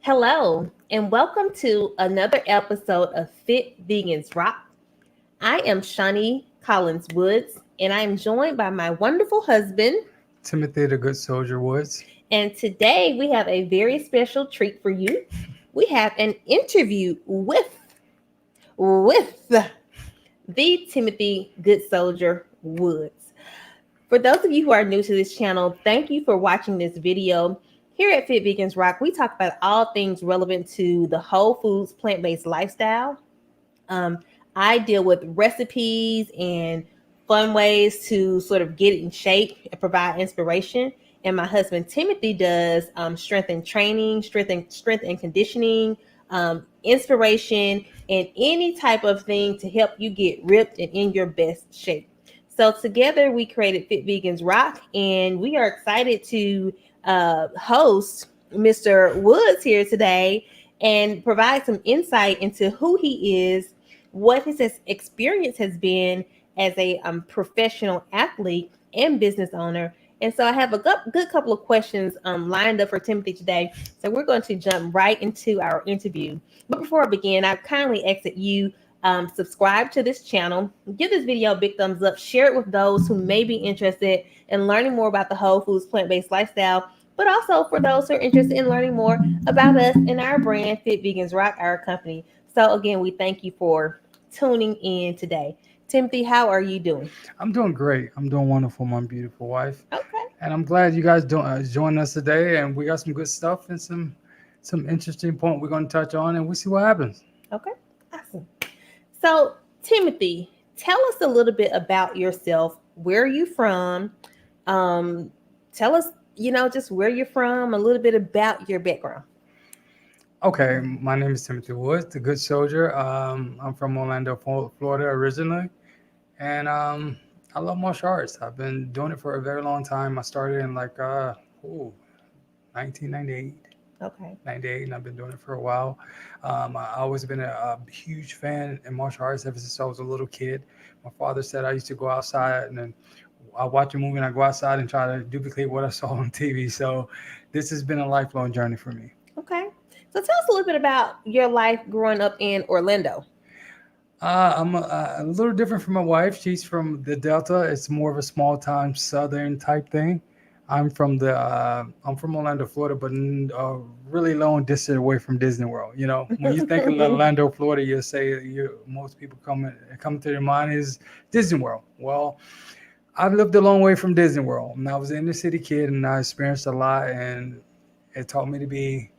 Hello, and welcome to another episode of Fit Vegans Rock. I am Shawnee Collins Woods, and I am joined by my wonderful husband. Timothy the Good Soldier Woods. And today we have a very special treat for you. We have an interview with the Timothy Good Soldier Woods. For those of you who are new to this channel, thank you for watching this video. Here at Fit Vegans Rock, we talk about all things relevant to the whole foods, plant-based lifestyle. Um, I deal with recipes and fun ways to sort of get in shape and provide inspiration. And my husband Timothy does strength and training, strength and conditioning, inspiration, and any type of thing to help you get ripped and in your best shape. So together we created Fit Vegans Rock, and we are excited to host Mr. Woods here today and provide some insight into who he is, what his experience has been as a professional athlete and business owner. And so I have a good couple of questions lined up for Timothy today. So we're going to jump right into our interview. But before I begin, I kindly ask that you subscribe to this channel, give this video a big thumbs up, share it with those who may be interested in learning more about the whole foods plant-based lifestyle, but also for those who are interested in learning more about us and our brand, Fit Vegans Rock, our company. So again, we thank you for tuning in today. Timothy, how are you doing? I'm doing great. I'm doing wonderful, my beautiful wife. Okay. And I'm glad you guys join us today. And we got some good stuff and some interesting point we're going to touch on, and we'll see what happens. Okay. Awesome. So, Timothy, tell us a little bit about yourself. Where are you from? Tell us, just where you're from, a little bit about your background. Okay, my name is Timothy Woods, the Good Soldier. I'm from Orlando, Florida originally. And I love martial arts. I've been doing it for a very long time. I started in 1998. Okay. 98, and I've been doing it for a while. I always been a huge fan in martial arts ever since I was a little kid. My father said I used to go outside and then I watch a movie and I go outside and try to duplicate what I saw on TV. So this has been a lifelong journey for me. Okay. So tell us a little bit about your life growing up in Orlando. I'm a little different from my wife. She's from the Delta. It's more of a small town Southern type thing. I'm from Orlando, Florida, but really long distance away from Disney World. You know, when you think of Orlando, Florida, you'll say most people come to their mind is Disney World. Well, I've lived a long way from Disney World, and I was an inner city kid, and I experienced a lot, and it taught me to be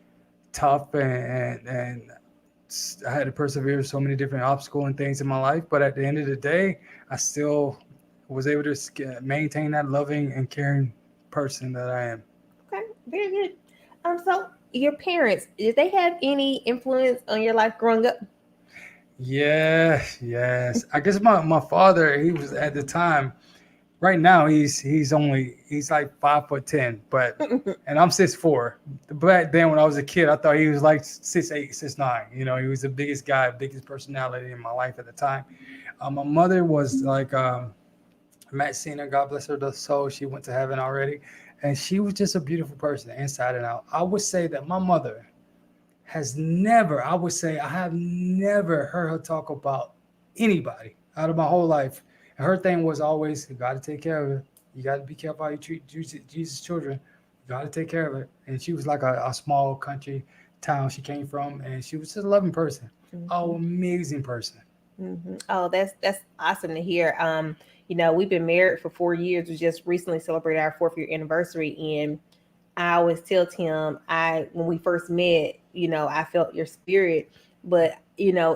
tough and I had to persevere so many different obstacles and things in my life. But at the end of the day, I still was able to maintain that loving and caring person that I am. Okay. Very good. So your parents, did they have any influence on your life growing up? Yes. I guess my father, he was at the time. Right now, he's like 5'10", but and I'm 6'4". Back then, when I was a kid, I thought he was like 6'8", 6'9". You know, he was the biggest guy, biggest personality in my life at the time. My mother was like Maxina, God bless her soul. She went to heaven already, and she was just a beautiful person, inside and out. I would say that my mother has never. I would say I have never heard her talk about anybody out of my whole life. And her thing was always, you got to take care of it. You got to be careful how you treat Jesus' children. You got to take care of it. And she was like a small country town she came from, and she was just a loving person. Oh, amazing person. Oh, that's awesome to hear. We've been married for 4 years. We just recently celebrated our 4th year anniversary, and I always tell Tim, I when we first met, I felt your spirit, but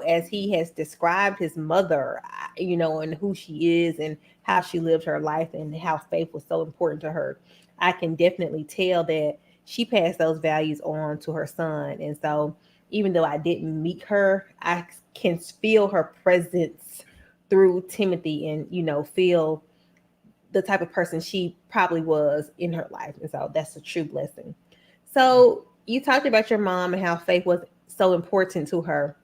as he has described his mother, and who she is and how she lived her life and how faith was so important to her, I can definitely tell that she passed those values on to her son. And so, even though I didn't meet her, I can feel her presence through Timothy, and feel the type of person she probably was in her life. And so that's a true blessing. So you talked about your mom and how faith was so important to her.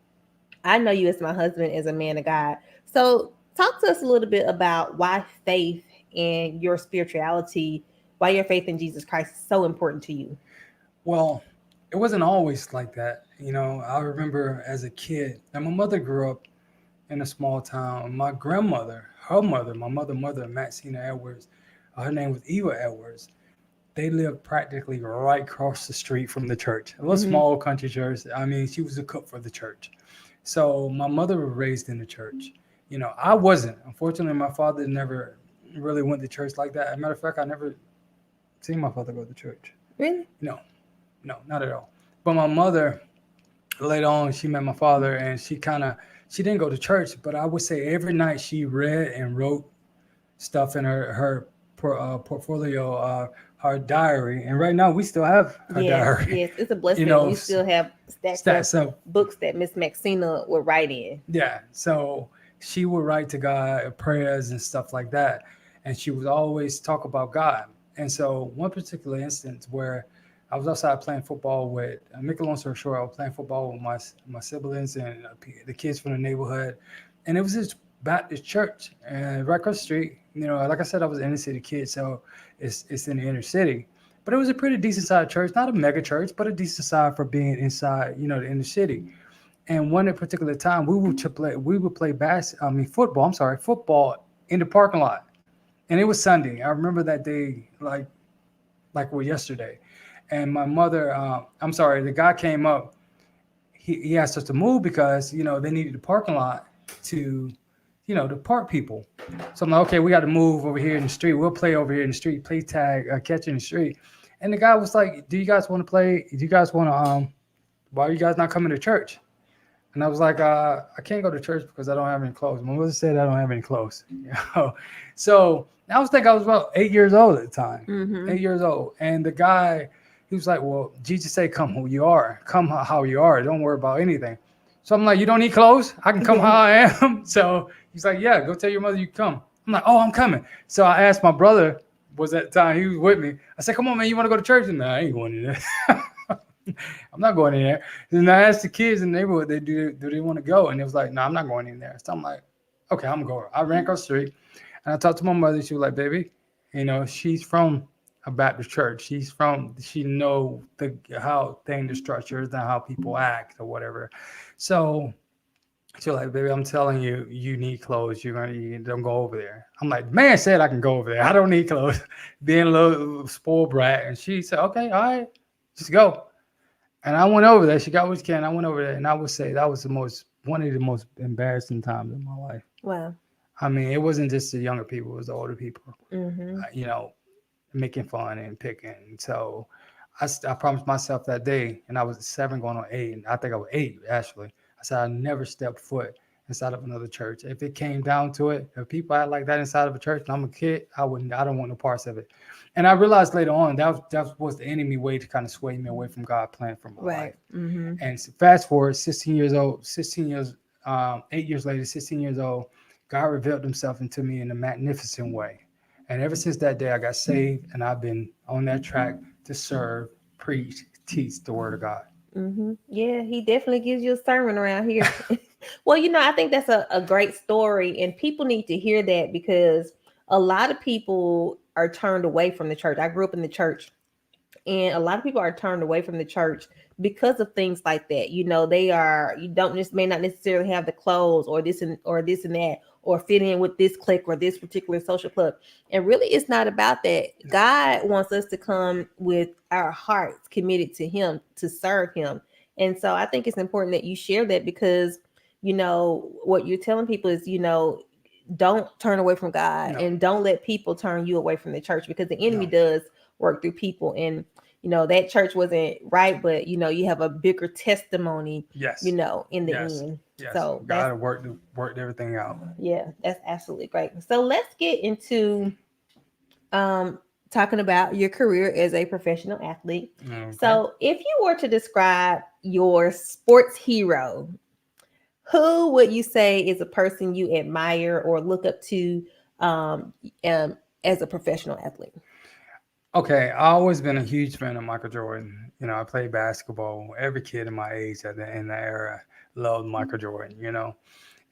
I know you as my husband, as a man of God. So talk to us a little bit about why faith and your spirituality, why your faith in Jesus Christ is so important to you. Well, it wasn't always like that. I remember as a kid, and my mother grew up in a small town. My grandmother, her mother, my mother, Maxine Edwards, her name was Eva Edwards. They lived practically right across the street from the church, a little Mm-hmm. small country church. I mean, she was a cook for the church. So my mother was raised in the church. I wasn't. Unfortunately, my father never really went to church like that. As a matter of fact, I never seen my father go to church. Really? No, no, not at all. But my mother, later on, she met my father, and she didn't go to church, but I would say every night she read and wrote stuff in her portfolio, her diary. And right now, we still have her Yes, diary. yes. It's a you blessing that know, we still have stacks of stats up. books that Miss Maxina would write in. Yeah. So she would write to God prayers and stuff like that. And she would always talk about God. And so one particular instance where I was outside playing football with, make a long story short, I was playing football with my siblings and the kids from the neighborhood. And it was this Baptist church and right across the street. Like I said, I was an inner city kid. So it's in the inner city. But it was a pretty decent sized church, not a mega church, but a decent size for being inside, the inner city. And one particular time, football. I'm sorry, football in the parking lot, and it was Sunday. I remember that day like yesterday. And my mother, I'm sorry, the guy came up. He asked us to move because they needed the parking lot to, to park people. So I'm like, okay, we got to move over here in the street. We'll play over here in the street, play tag, catch in the street. And the guy was like, "Do you guys want to play? Do you guys want to Why are you guys not coming to church?" And I was like, I can't go to church because I don't have any clothes. My mother said I don't have any clothes. So I was thinking I was about 8 years old at the time, Mm-hmm. 8 years old. And the guy, he was like, well, Jesus said, come who you are, come how you are. Don't worry about anything. So I'm like, you don't need clothes? I can come how I am. So he's like, yeah, go tell your mother you come. I'm like, oh, I'm coming. So I asked my brother, was at the time, he was with me. I said, come on, man, you want to go to church? And I ain't going in there. I'm not going in there. And I asked the kids in the neighborhood, do they want to go? And it was like, no, I'm not going in there. So I'm like, okay, I'm going. I ran across the street and I talked to my mother. She was like, baby, she's from a Baptist church. She know how things are structured and how people act or whatever. So she was like, baby, I'm telling you, you need clothes. You don't go over there. I'm like, man said I can go over there. I don't need clothes. Being a little spoiled brat. And she said, okay, all right, just go. And I went over there. She got what she can. I went over there, and I would say that was one of the most embarrassing times in my life. Wow. I mean, it wasn't just the younger people; it was the older people. Mm-hmm. Making fun and picking. So I promised myself that day, and I was 7 going on 8, and I think I was 8 actually. I said I never stepped foot inside of another church. If it came down to it, if people act like that inside of a church, and I'm a kid, I wouldn't. I don't want no parts of it. And I realized later on that was the enemy way to kind of sway me away from God's plan for my Right. life. Mm-hmm. And fast forward, 16 years old, 16 years, 8 years later, 16 years old, God revealed Himself into me in a magnificent way. And ever since that day, I got saved, and I've been on that track to serve, preach, teach the Word of God. Mm-hmm. Yeah, he definitely gives you a sermon around here. Well, I think that's a great story, and people need to hear that because a lot of people are turned away from the church. I grew up in the church, and a lot of people are turned away from the church because of things like that. You don't just may not necessarily have the clothes or this and that or fit in with this clique or this particular social club. And really it's not about that. God wants us to come with our hearts committed to Him, to serve Him. And so I think it's important that you share that because what you're telling people is don't turn away from God, No. and don't let people turn you away from the church, because the enemy No. does work through people. And that church wasn't right, but you have a bigger testimony, Yes. in the Yes. end. Yes. So God worked everything out. yeah, that's absolutely great. So let's get into talking about your career as a professional athlete. Okay. So if you were to describe your sports hero, who would you say is a person you admire or look up to um, as a professional athlete? Okay, I've always been a huge fan of Michael Jordan. I played basketball. Every kid in my age in the era loved Michael Jordan.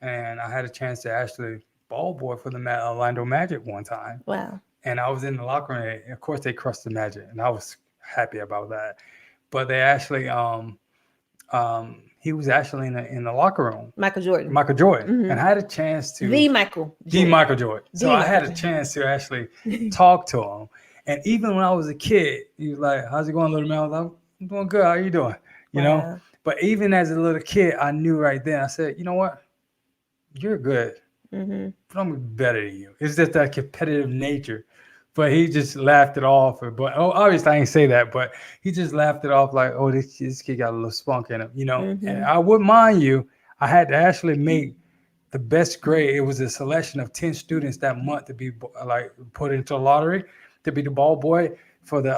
And I had a chance to actually ball boy for the Orlando Magic one time. Wow. And I was in the locker room. And of course, they crushed the Magic, and I was happy about that. but they actually he was actually in the locker room, Michael Jordan. Michael Jordan, Mhm. and I had a chance to The Michael the Jordan. Michael Jordan. So The I had Michael a chance to actually talk to him. And even when I was a kid, he was like, "How's it going, little man?" I was like, "I'm doing good. How you doing?" You know. Wow. But even as a little kid, I knew right then. I said, "You know what? You're good, Mm-hmm. but I'm better than you." It's just that competitive nature. But he just laughed it off. But obviously I didn't say that. But he just laughed it off like, "Oh, this kid got a little spunk in him," you know. And Mm-hmm. I wouldn't mind you. I had to actually make the best grade. It was a selection of 10 students that month to be like put into a lottery to be the ball boy for the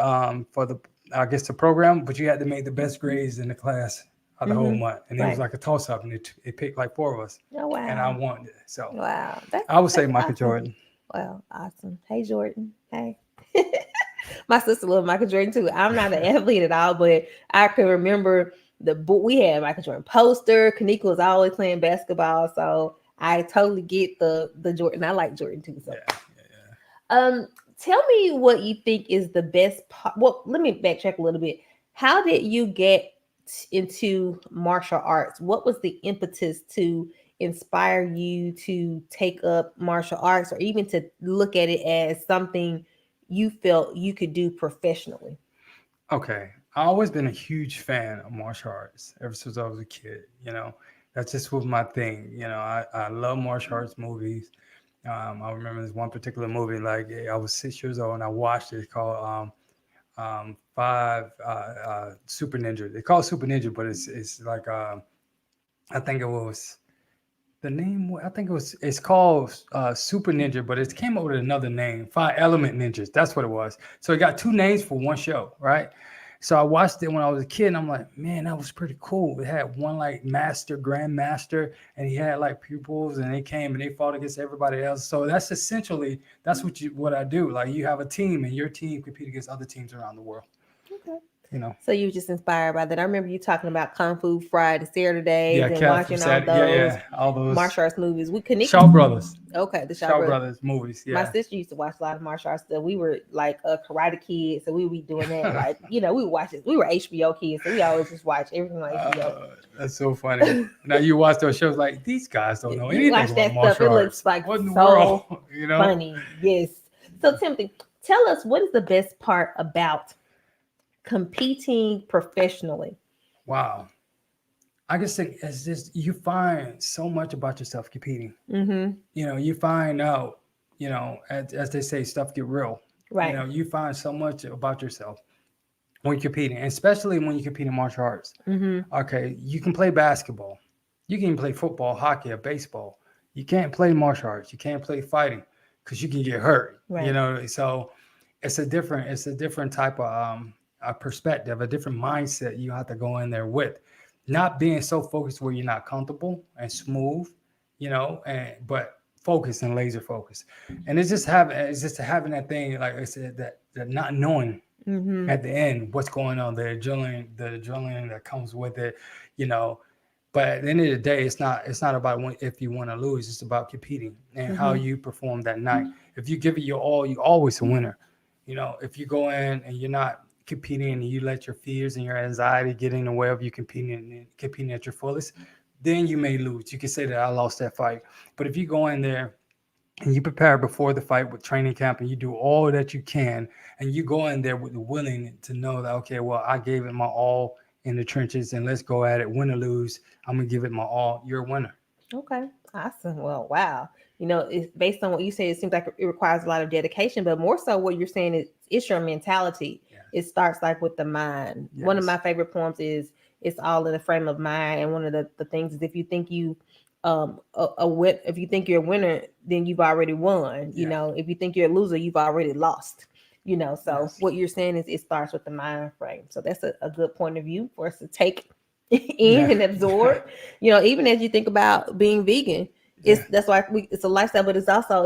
I guess the program, but you had to make the best grades in the class of the whole Mm-hmm. month, and it was Right. like a toss up, and it picked like four of us, Oh and I wow. won it. So Wow. That's I would say that's Michael awesome. Jordan. Wow, awesome. Hey Jordan. Hey. My sister loved Michael Jordan too. I'm not an athlete at all, but I can remember the book we had Michael Jordan poster. Kanika was always playing basketball, so I totally get the Jordan. I like Jordan too. So, Yeah, yeah, um, tell me what you think is the best part. Well, let me backtrack a little bit. How did you get into martial arts? What was the impetus to inspire you to take up martial arts, or even to look at it as something you felt you could do professionally? okay. I always been a huge fan of martial arts ever since I was a kid. You know, that's just was my thing. You know, I love martial arts movies. I remember this one particular movie. Like I was 6 years old and I watched it. It's called Five Super Ninja. They call it Super Ninja, but it's like I think it was the name. I think it's called Super Ninja, but it came up with another name. Five Element Ninjas. That's what it was. So it got two names for one show, right? So I watched it when I was a kid, and I'm like, man, that was pretty cool. It had one like master, grandmaster, and he had like pupils, and they came and they fought against everybody else. So that's essentially that's what I do. Like you have a team, and your team compete against other teams around the world. Okay. You know. So you were just inspired by that. I remember you talking about Kung Fu Friday, Saturdays, Yeah, and Cat from watching all Saturday. Yeah, those yeah, all those martial arts movies. We Kanika. Shaw Brothers, Okay, the Shaw Shaw Brothers. Brothers movies. My Yeah. sister used to watch a lot of martial arts stuff. We were like a karate kids, so we would be doing that. Like, we would watch it. We were HBO kids, so we always just watch everything on HBO. That's so funny. Now you watch those shows like these guys don't know You anything watch about that stuff, martial it looks arts. like What in the world? so You know? funny. Yes. So Timothy, tell us, what is the best part about competing professionally? Wow. I guess it's just you find so much about yourself competing. Mm-hmm. You know, you find out, as they say, stuff get real. You Right. know, you find so much about yourself when you're competing, and especially when you compete in martial arts. Mm-hmm. Okay, you can play basketball. You can play football, hockey, or baseball. You can't play martial arts. You can't play fighting because you can get hurt. You Right. know, so it's a different type of a perspective, a different mindset you have to go in there with. Not being so focused where you're not comfortable and smooth, and but focus and laser focus. And it's just having that thing, like I said, that not knowing Mm-hmm. at the end what's going on, the adrenaline that comes with it, you know. But at the end of the day, it's not about if you win or lose. It's about competing and how Mm-hmm. you perform that night. If you give it your all, you're always a winner. You know, if you go in and you're not competing and you let your fears and your anxiety get in the way of you competing at your fullest, then you may lose. You can say that I lost that fight. But if you go in there and you prepare before the fight with training camp and you do all that you can, and you go in there with the willing to know that, okay, well, I gave it my all in the trenches, and let's go at it, win or lose, I'm gonna give it my all. You're a winner. Okay, awesome. Well, wow. It's based on what you say. It seems like it requires a lot of dedication, but more so, what you're saying is it's your mentality. Yes. It starts like with the mind. One of Yes. my favorite poems is "It's all in the frame of mind," and one of the things is if you think you if you think you're a winner, then you've already won. Yeah. If you think you're a loser, you've already lost. So Yes. what you're saying is it starts with the mind frame. So that's a good point of view for us to take in Yeah. and absorb. Even as you think about being vegan, Yeah. that's why it's a lifestyle, but it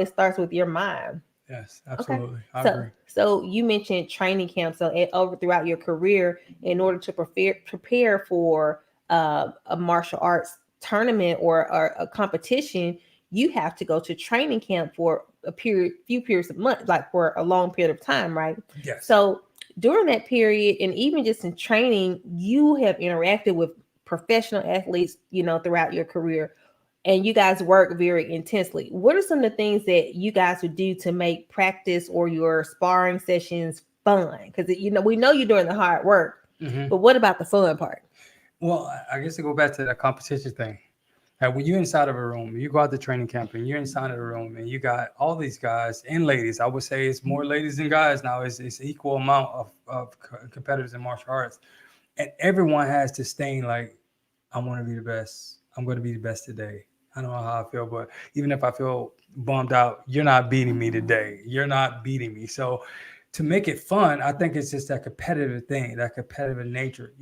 starts with your mind. Yes. Okay. Absolutely. I So agree. so you mentioned training camp. So over throughout your career, in order to prepare for a martial arts tournament or a competition, you have to go to training camp for few periods of months, like for a long period of time, right? Yes. So during that period, and even just in training, you have interacted with professional athletes, throughout your career, and you guys work very intensely. What are some of the things that you guys would do to make practice or your sparring sessions fun? Because we know you're doing the hard work, Hmm. but what about the fun part? Well, I guess to go back to that competition thing. When you're inside of a room, you go out to training camp and you're inside of a room and you got all these guys and ladies. I would say it's more ladies than guys now. It's equal amount of competitors in martial arts. And everyone has this thing like, I want to be the best. I'm going to be the best today. I don't know how I feel, but even if I feel bummed out, you're not beating me today. You're not beating me. So to make it fun, I think it's just that competitive thing, that competitive nature,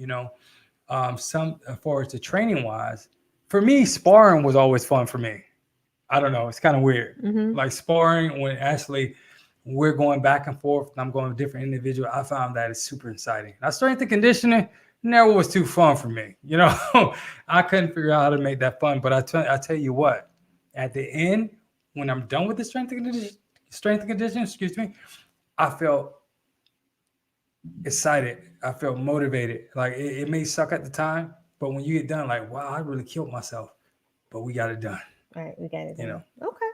some as far as the training wise, for me, sparring was always fun for me. I don't know, it's kind of weird. Mm-hmm. Like sparring when actually we're going back and forth and I'm going with different individuals, I found that is super exciting. Now strength and conditioning never was too fun for me. I couldn't figure out how to make that fun. But I tell you what, at the end, when I'm done with the strength and conditioning, excuse me, I felt excited. I felt motivated. Like it may suck at the time, but when you get done, like, wow, I really killed myself, but we got it done. All right, we got it You know, done. Okay.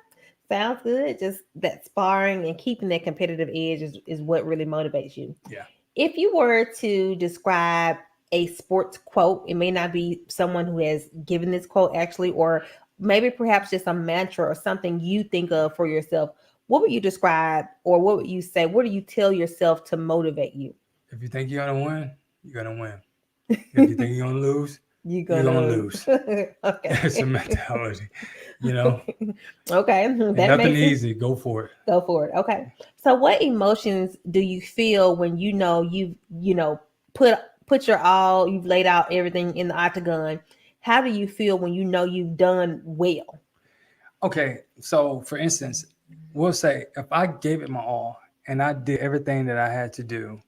Sounds good. Just that sparring and keeping that competitive edge is what really motivates you. yeah. If you were to describe a sports quote, it may not be someone who has given this quote actually, or maybe perhaps just a mantra or something you think of for yourself. What would you describe, or what would you say? What do you tell yourself to motivate you? If you think you're gonna win, you're gonna win. If you think you're gonna lose, You're you're gonna gonna lose. It's a okay. mentality, you know. Okay, And that nothing makes sense. easy. Go for it. Go for it. Okay. So what emotions do you feel when you've put put your all, you've laid out everything in the octagon? How do you feel when you know you've done well? Okay, so for instance, we'll say if I gave it my all and I did everything that I had to do,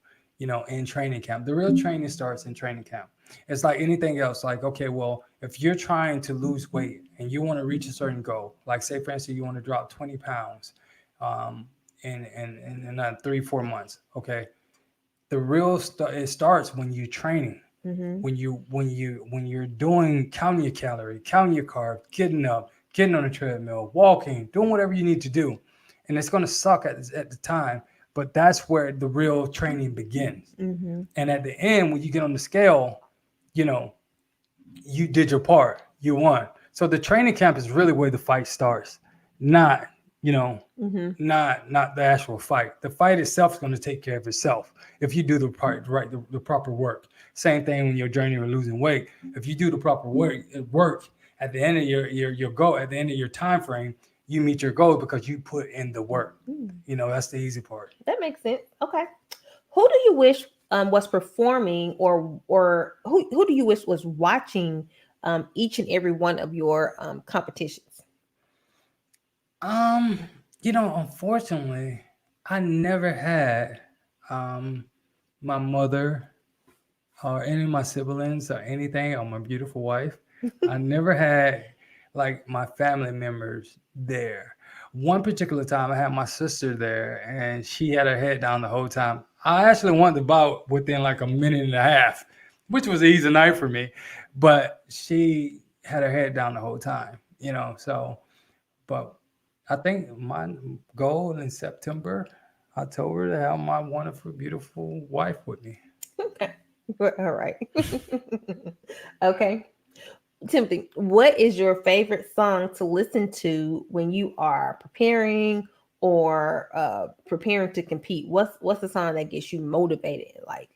in training camp, the real training starts in training camp. It's like anything else. Like, okay, well, if you're trying to lose weight and you want to reach a certain goal, like say, for instance, you want to drop 20 pounds um, in 3, 4 months, okay, it starts when you're training. Mm-hmm. When you're doing counting your calorie, counting your carbs, getting up, getting on the treadmill, walking, doing whatever you need to do, and it's going to suck at the time, but that's where the real training begins. Mm-hmm. And at the end, when you get on the scale, you know you did your part, you won. So the training camp is really where the fight starts, not you know Mm-hmm. not the actual fight. The fight itself is going to take care of itself if you do the part right, the proper work. Same thing when you're journey of losing weight. If you do the proper work at the end of your goal, at the end of your time frame, you meet your goal because you put in the work. Mm. That's the easy part. That makes sense. Okay. Who do you wish was performing, or who do you wish was watching each and every one of your competitions? Um, Unfortunately, I never had um my mother or any of my siblings or anything or my beautiful wife. I never had like my family members there. One particular time I had my sister there and she had her head down the whole time. I actually won the bout within like a minute and a half, which was an easy night for me. But she had her head down the whole time. So, but I think my goal in September, October, to have my wonderful, beautiful wife with me. Okay. All right. Okay. Timothy, what is your favorite song to listen to when you are preparing or preparing to compete? What's the song that gets you motivated? Like,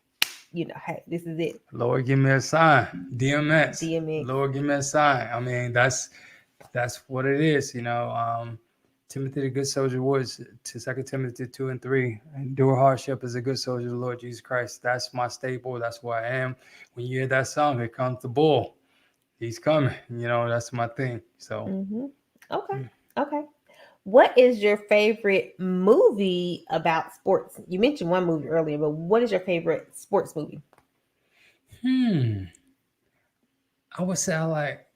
hey, this is it. Lord, give me a sign. DMX. DMX. Lord, give me a sign. I mean, that's what it is. Timothy the good soldier was to 2 Timothy 2 and 3. Endure hardship as a good soldier of the Lord Jesus Christ. That's my staple. That's who I am. When you hear that song, here comes the bull. He's coming. That's my thing. So Mm-hmm. Okay. Okay. What is your favorite movie about sports? You mentioned one movie earlier, but what is your favorite sports movie? hmm, I would say I like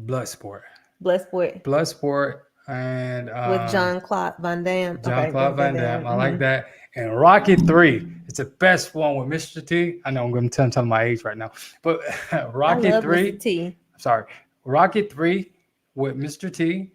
Bloodsport. Bloodsport. Bloodsport. and With Jean-Claude Van Damme. John Okay, Claude Van Van Damme. Damme. I like that. And Rocky 3. It's the best one with Mr. T. I know I'm going to tell my age right now, but I Rocky love Mr. 3. T. Sorry, Rocky 3 with Mr. T.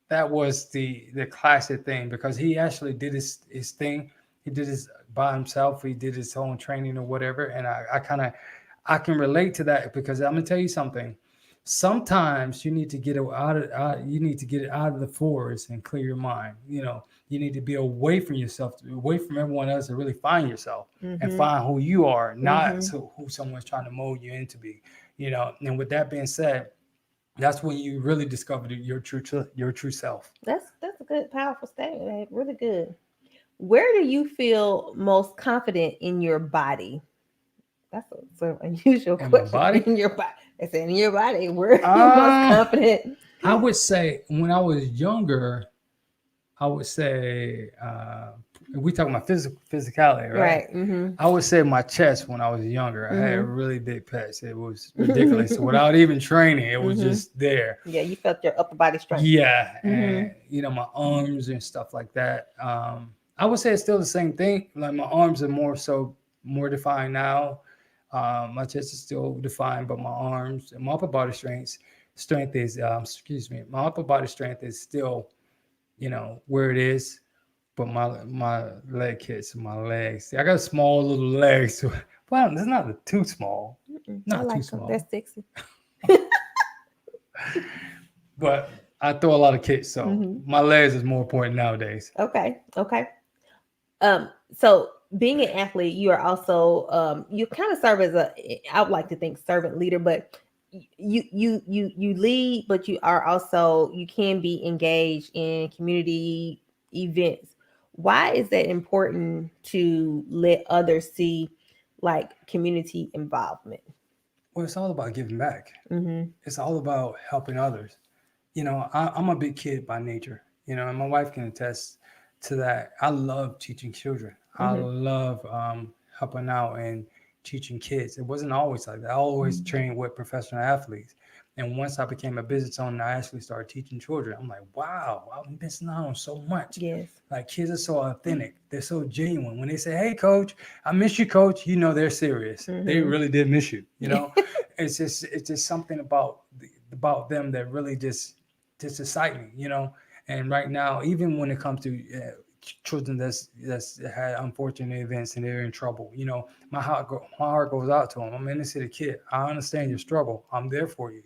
That was the classic thing because he actually did his thing. He did his by himself. He did his own training or whatever. And I can relate to that because I'm gonna tell you something. Sometimes you need to get you need to get it out of the forest and clear your mind. You need to be away from yourself, away from everyone else, and really find yourself and Mm-hmm. find who you are, not Mm-hmm. so who someone's trying to mold you into be. And with that being said, that's when you really discover your true self. That's a good, powerful statement. Babe. Really good. Where do you feel most confident in your body? That's a sort of unusual And my question. body, In your body. I said, in your body, where are you most uh, confident? I would say when I was younger, I would say if we talk about physicality, right? Right. Mm-hmm. I would say my chest when I was younger. I had a Mm-hmm. really big chest. It was ridiculous. So without even training, it was Mm-hmm. just there. Yeah, you felt your upper body strength. Yeah, Mm-hmm. and my arms and stuff like that. I would say it's still the same thing. Like my arms are more defined now. My chest is still defined, but my arms and my upper body strength is excuse me, my upper body strength is still where it is. But my leg hits my legs. See, I got small little legs. Well, it's not too small, Mm-mm. I not too like them. small. That's sexy. But I throw a lot of kicks, so Mm-hmm. my legs is more important nowadays. Okay. Okay. So being an athlete, you are also you kind of serve as I would like to think servant leader, but you lead, but you are also you can be engaged in community events. Why is that important to let others see like community involvement? Well, it's all about giving back. Mm-hmm. It's all about helping others. I'm a big kid by nature. And my wife can attest to that. I love teaching children. I Mm-hmm. love helping out and teaching kids. It wasn't always like that. I always trained with professional athletes. And once I became a business owner, I actually started teaching children. I'm like, wow, I'm missing out on so much. Yes. Like kids are so authentic. They're so genuine. When they say, "Hey, coach, I miss you, coach," they're serious. They Mm-hmm. really did miss you. It's just something about them that really just excite me. And right now, even when it comes to children that's had unfortunate events and they're in trouble, my heart goes out to them. I'm an inner city kid. I understand your struggle. I'm there for you.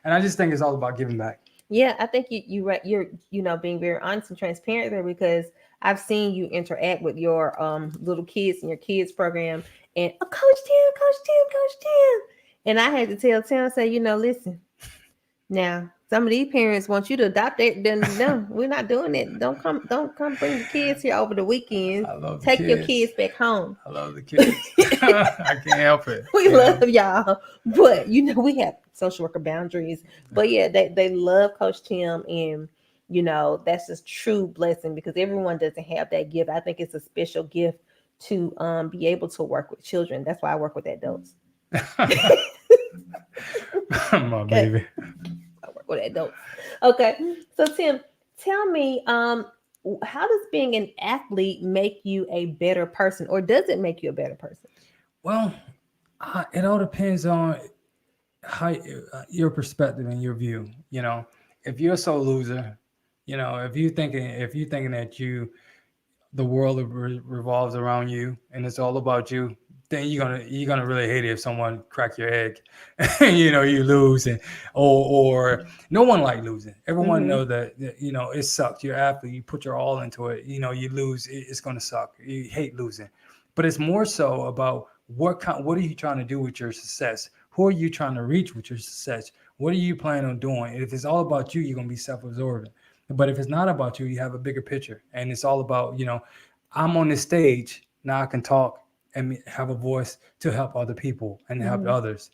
And I just think it's all about giving back. Yeah, I think you're being very honest and transparent there because I've seen you interact with your little kids and your kids program and Coach Tim, and I had to tell Tim, say, listen, now some of these parents want you to adopt it. Then no, we're not doing it. Don't come bring the kids here over the weekends. I love the Take your kids. kids back home. I love the kids. I can't help it. We love y'all, but we have social worker boundaries. But yeah, they love Coach Tim, and that's a true blessing because everyone doesn't have that gift. I think it's a special gift to be able to work with children. That's why I work with adults. My Okay, baby. I work with adults. Okay, so Tim, tell me, how does being an athlete make you a better person, or does it make you a better person? Well, it all depends on how your perspective and your view. If you're a soul loser, if you thinking that the world revolves around you and it's all about you, then you're gonna really hate it if someone crack your egg. You lose, and or no one like losing. Everyone Mm-hmm. know that it sucks. You're athlete, you put your all into it. You lose, it's gonna suck. You hate losing, but it's more so about what are you trying to do with your success? Who are you trying to reach with your success? What are you planning on doing? If it's all about you, you're gonna be self-absorbed. But if it's not about you, you have a bigger picture, and it's all about I'm on this stage now. I can talk and have a voice to help other people and help Mm-hmm. others.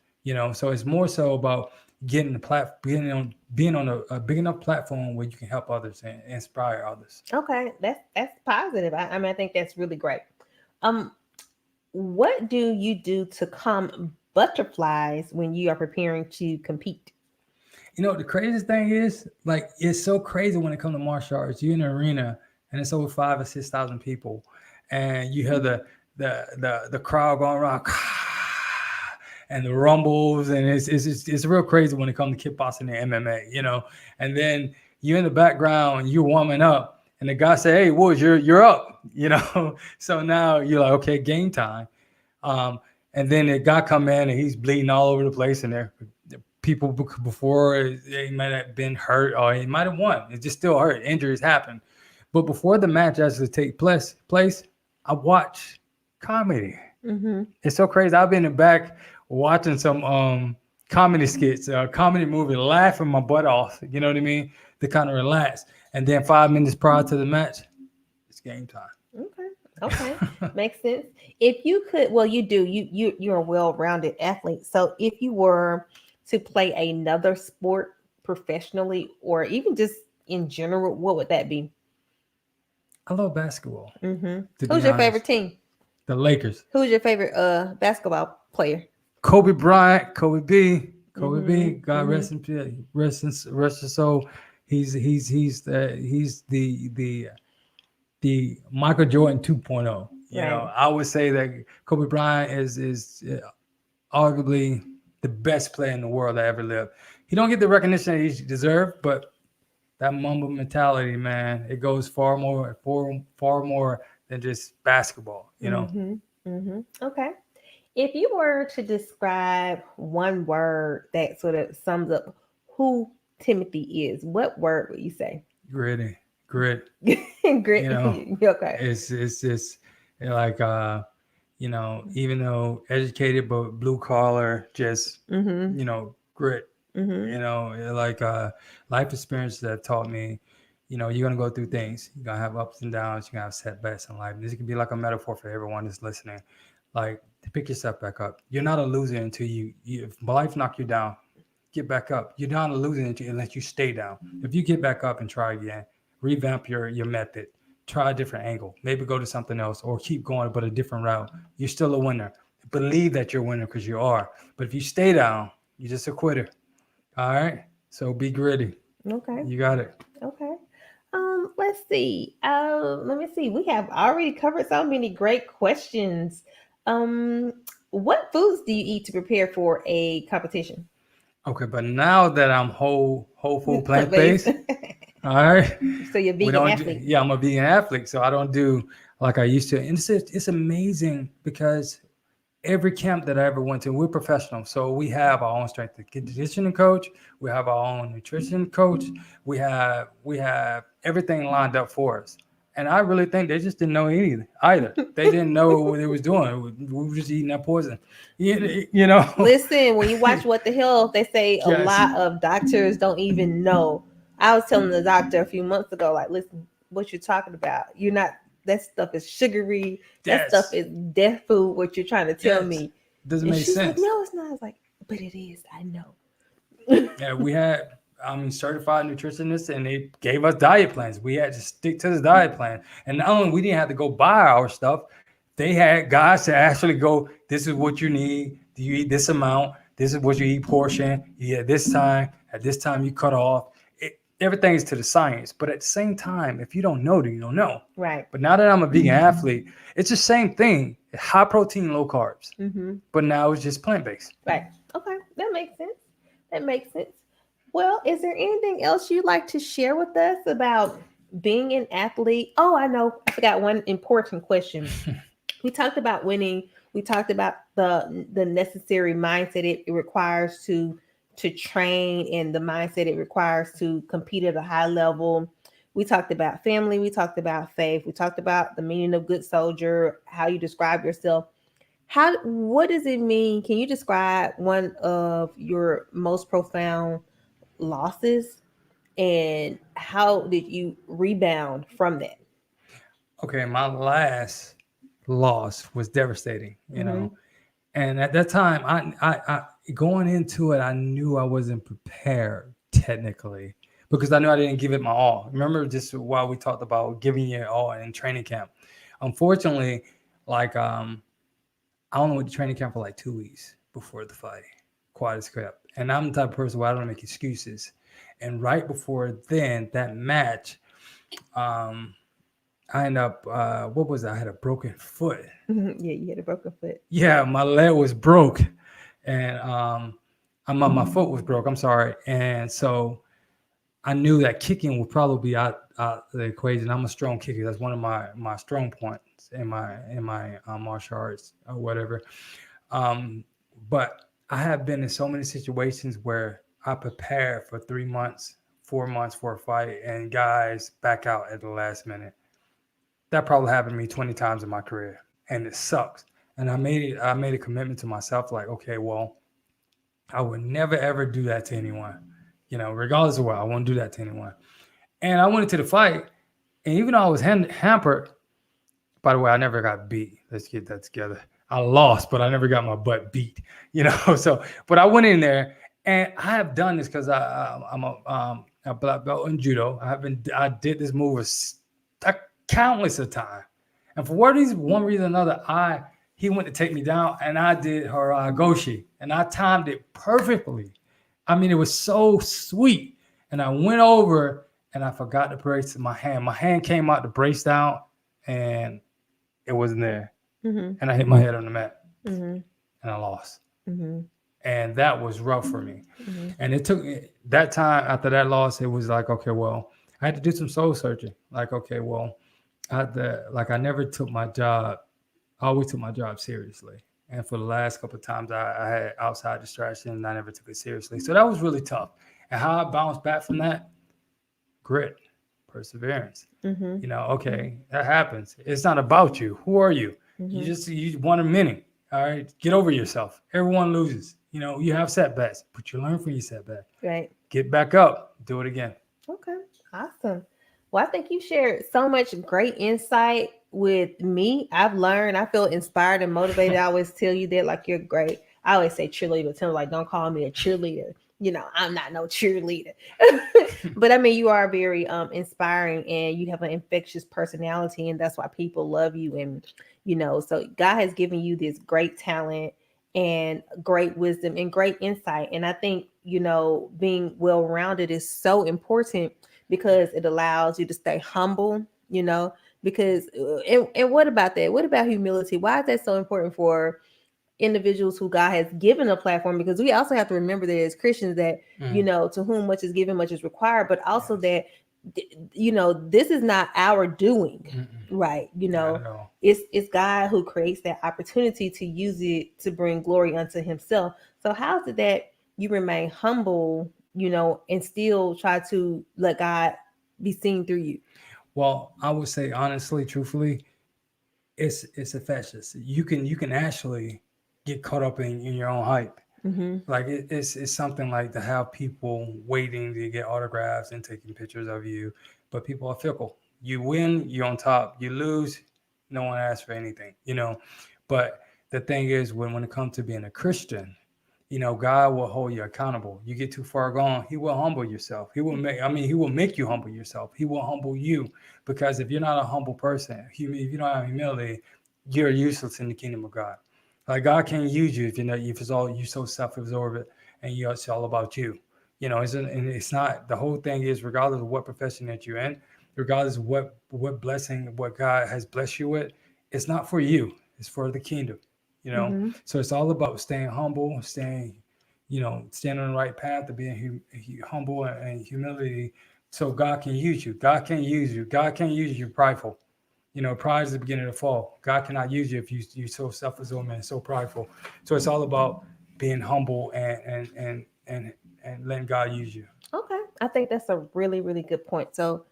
So it's more so about getting the being on a big enough platform where you can help others and inspire others. Okay, that's positive. I mean, I think that's really great. Um, what do you do to calm butterflies when you are preparing to compete? You know, the craziest thing is, like, it's so crazy when it comes to martial arts. You're in an arena and it's over 5 or 6 thousand people, and you hear the crowd going around, and the rumbles, and it's real crazy when it comes to kickboxing and MMA, you know. And then you're in the background, you're warming up, and the guy say, "Hey, Woods, you're up," you know. So now you're like, okay, game time. Um, and then the guy come in and he's bleeding all over the place, and there people before they might have been hurt or he might have won. It just still hurt. Injuries happen. But before the match actually take place, I watch comedy. Mm-hmm. It's so crazy. I've been in the back watching some comedy skits, comedy movie, laughing my butt off. You know what I mean? To kind of relax. And then 5 minutes prior to the match, it's game time. Okay. Okay. Makes sense. If you could, well, you do. You're a well-rounded athlete. So if you were to play another sport professionally or even just in general, what would that be? I love basketball. Mm-hmm. To be Who's your favorite honest, team? the Lakers. Who's your favorite basketball player? Kobe Bryant, Kobe B. Mm-hmm. God Mm-hmm. rest in peace, rest his soul. He's the Michael Jordan 2.0. You Right. know, I would say that Kobe Bryant is arguably the best player in the world that ever lived. He don't get the recognition that he deserved, but that Mamba mentality, man, it goes far more than just basketball. You know, Mm-hmm. Mm-hmm. Okay. If you were to describe one word that sort of sums up who Timothy is, what word would you say? gritty, grit. Grit. You know, Okay. it's just like even though educated but blue collar, just Mm-hmm. grit. Mm-hmm. Like life experience that taught me, you're gonna go through things. You're gonna have ups and downs. You're gonna have setbacks in life. This could be like a metaphor for everyone that's listening. Like to pick yourself back up. You're not a loser until if life knock you down, get back up. You're not a loser unless you stay down. If you get back up and try again, revamp your method, try a different angle, maybe go to something else or keep going but a different route. You're still a winner. Believe that you're a winner because you are. But if you stay down, you're just a quitter. All right. So be gritty. Okay. You got it. Okay. Let's see. Let me see. We have already covered so many great questions. Um, what foods do you eat to prepare for a competition? Okay, but now that I'm whole food Plant plant based. based, all right. So you're a We vegan don't do, athlete. yeah, I'm a vegan athlete, so I don't do like I used to. And it's amazing because every camp that I ever went to, we're professional. So we have our own strength and conditioning coach, we have our own nutrition coach, we have everything lined up for us. And I really think they just didn't know either. They didn't know what they was doing. We were just eating that poison. You know. Listen, when you watch What the Hell, they say a Yes. lot of doctors don't even know. I was telling the doctor a few months ago, like, listen, what you're talking about, you're not. That stuff is sugary. That stuff Yes. is death food. What you're trying to tell Yes. me, Doesn't and make she's like, sense. no, it's not. I was like, but it is. I know. Yeah, we had certified nutritionists, and they gave us diet plans. We had to stick to the diet plan, and not only we didn't have to go buy our stuff, they had guys to actually go. This is what you need. Do you eat this amount? This is what you eat portion. You eat at this time. At this time, you cut off. Everything is to the science, but at the same time, if you don't know, then you don't know. Right. But now that I'm a vegan athlete, it's the same thing: high protein, low carbs. Mm-hmm. But now it's just plant based. Right. Okay. That makes sense. That makes sense. Well, is there anything else you'd like to share with us about being an athlete? Oh, I know. I forgot one important question. We talked about winning. We talked about the necessary mindset it requires to train and the mindset it requires to compete at a high level. We talked about family. We talked about faith. We talked about the meaning of good soldier, how you describe yourself. What does it mean? Can you describe one of your most profound losses and how did you rebound from that? Okay, my last loss was devastating, Mm-hmm. and at that time, I going into it, I knew I wasn't prepared technically because I knew I didn't give it my all. Remember, just while we talked about giving your all in training camp. Unfortunately, like I only went to training camp for like 2 weeks before the fight. quiet as crap. And I'm the type of person where I don't make excuses. And right before then, that match, um, I ended up, what was that? I had a broken foot. Yeah, you had a broken foot. Yeah, my leg was broke, and my foot was broke. I'm sorry, and so I knew that kicking would probably be out the equation. I'm a strong kicker. That's one of my strong points in my martial arts or whatever. Um, but I have been in so many situations where I prepared for 3 months, 4 months for a fight, and guys back out at the last minute. That probably happened to me 20 times in my career, and it sucks. And I made a commitment to myself, like, okay, well, I would never ever do that to anyone, regardless of what. I won't do that to anyone. And I went into the fight, and even though I was hampered, by the way, I never got beat. Let's get that together. I lost, but I never got my butt beat. So, but I went in there, and I have done this because I'm a black belt in judo. I did this move countless of time, and for one reason or another, he went to take me down, and I did her goshi, and I timed it perfectly. I mean, it was so sweet, and I went over, and I forgot to brace my hand. My hand came out to brace down, and it wasn't there. Mm-hmm. And I hit my head on the mat, Mm-hmm. and I lost. Mm-hmm. And that was rough for me. Mm-hmm. And it took that time after that loss, it was like, okay, well, I had to do some soul searching. Like, okay, well, I never took my job. I always took my job seriously. And for the last couple of times, I had outside distractions, and I never took it seriously. So that was really tough. And how I bounced back from that, grit, perseverance. Mm-hmm. Okay, that happens. It's not about you. Who are you? Mm-hmm. You won a minute. All right, get over yourself. Everyone loses. You have setbacks, but you learn from your setback. Right. Get back up. Do it again. Okay. Awesome. Well, I think you shared so much great insight with me. I've learned. I feel inspired and motivated. I always tell you that, like, you're great. I always say cheerleader. Tell me, like, don't call me a cheerleader. I'm not no cheerleader. But I mean, you are very inspiring, and you have an infectious personality, and that's why people love you. And so God has given you this great talent and great wisdom and great insight. And I think being well rounded is so important because it allows you to stay humble. Because and what about that? What about humility? Why is that so important for individuals who God has given a platform? Because we also have to remember that as Christians that to whom much is given, much is required, but also that this is not our doing. Mm-mm. Right. Not at all. It's God who creates that opportunity to use it to bring glory unto himself. So how is it that you remain humble, and still try to let God be seen through you? Well, I would say honestly, truthfully, it's infectious. You can actually get caught up in your own hype. Mm-hmm. Like it's something like to have people waiting to get autographs and taking pictures of you, but people are fickle. You win, you're on top. You lose, no one asks for anything. But the thing is, when it comes to being a Christian, God will hold you accountable. You get too far gone, He will humble yourself. He will make you humble yourself. He will humble you, because if you're not a humble person, if you don't have humility, you're useless in the kingdom of God. Like, God can't use you if it's all you so self-absorbed and it's all about you. It's not. The whole thing is, regardless of what profession that you're in, regardless of what blessing, what God has blessed you with, it's not for you. It's for the kingdom. Mm-hmm. So it's all about staying humble, staying on the right path of being humble and humility, so God can use you. God can't use you. God can't use you prideful. Pride is the beginning of the fall. God cannot use you if you're so self-absorbed and so prideful. So it's all about being humble and letting God use you. Okay. I think that's a really, really good point. So,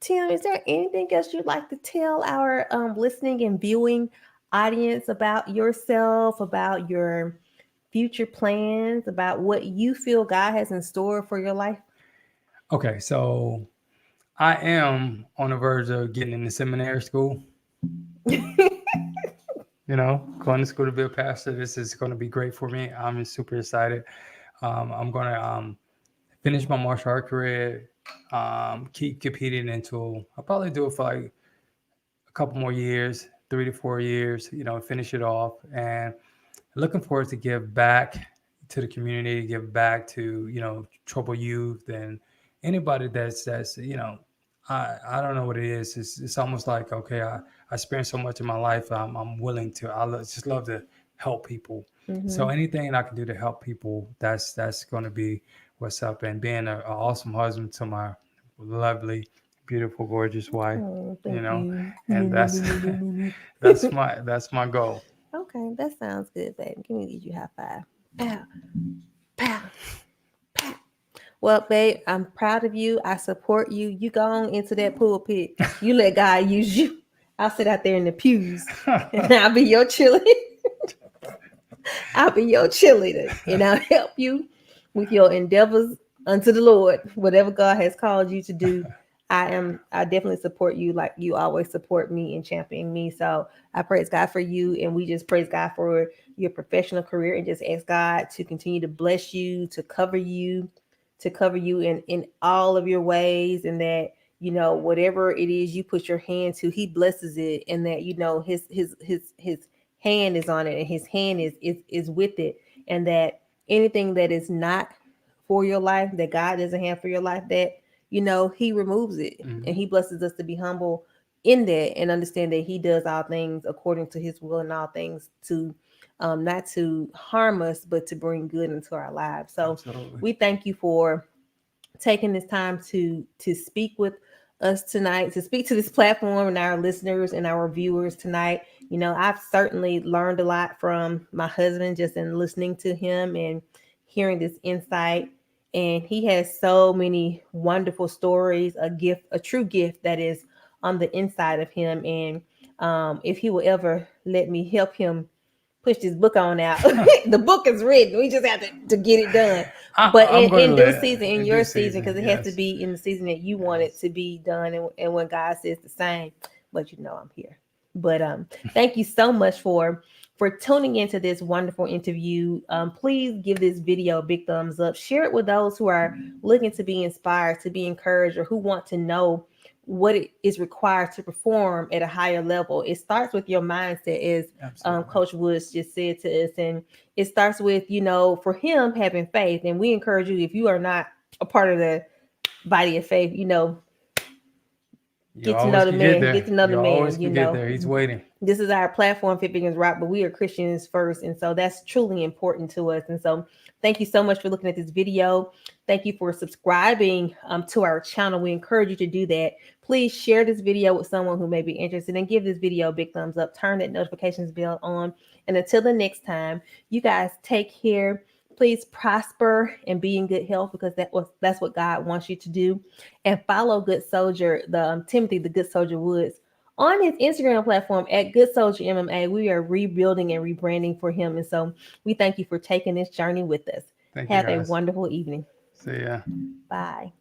Tim, is there anything else you'd like to tell our listening and viewing audience about yourself, about your future plans, about what you feel God has in store for your life? Okay, so I am on the verge of getting into seminary school. Going to school to be a pastor. This is going to be great for me. I'm super excited. I'm going to finish my martial art career, keep competing until I'll probably do it for like a couple more years, 3 to 4 years, finish it off. And looking forward to give back to the community, give back to, troubled youth and anybody that's I don't know what it is. It's almost like, okay, I spent so much of my life. I'm willing to. Just love to help people. So Mm-hmm. anything I can do to help people, that's going to be what's up. And being an awesome husband to my lovely, beautiful, gorgeous wife, Oh, you thank know, you. and that's my goal. Okay, that sounds good, baby. Give me get you a high five. Pow, pow, pow. Well, babe, I'm proud of you. I support you. You go on into that pulpit. You let God use you. I'll sit out there in the pews and I'll be your cheerleader. I'll be your cheerleader and I'll help you with your endeavors unto the Lord. Whatever God has called you to do, I definitely support you like you always support me and champion me. So I praise God for you, and we just praise God for your professional career and just ask God to continue to bless you, to cover you in all of your ways, and that whatever it is you put your hand to, he blesses it, and that his hand is on it, and his hand is with it, and that anything that is not for your life, that God doesn't have for your life, that he removes it, and Mhm. he blesses us to be humble in that and understand that he does all things according to his will, and all things to not to harm us but to bring good into our lives. So Absolutely. we thank you for taking this time to speak with us tonight, to speak to this platform and our listeners and our viewers tonight. I've certainly learned a lot from my husband just in listening to him and hearing this insight. And he has so many wonderful stories, a true gift that is on the inside of him. And if he will ever let me help him push this book on out. The book is written. We just have to get it done. But I'm going to in due let season, in do your season, because season. it has to Yes. be in the season that you want it Yes. to be done, and when God says the same. But I'm here. But thank you so much for tuning into this wonderful interview. Please give this video a big thumbs up. Share it with those who are looking to be inspired, to be encouraged, or who want to know what it is required to perform at a higher level. It starts with your mindset, as Absolutely. Coach Woods just said to us, and it starts with for him having faith. And we encourage you, if you are not a part of the body of faith, You get to know always the could get man, get there. to know the You always man. could get there. He's waiting. This is our platform, Fit Begins Rock, but we are Christians first. And so that's truly important to us. And so thank you so much for looking at this video. Thank you for subscribing to our channel. We encourage you to do that. Please share this video with someone who may be interested, and give this video a big thumbs up. Turn that notifications bell on. And until the next time, you guys take care. Please prosper and be in good health, because that's what God wants you to do. And follow Good Soldier, Timothy, the Good Soldier Woods, on his Instagram platform at Good Soldier MMA. We are rebuilding and rebranding for him. And so we thank you for taking this journey with us. Thank you, Have a guys. wonderful evening. See ya. Bye.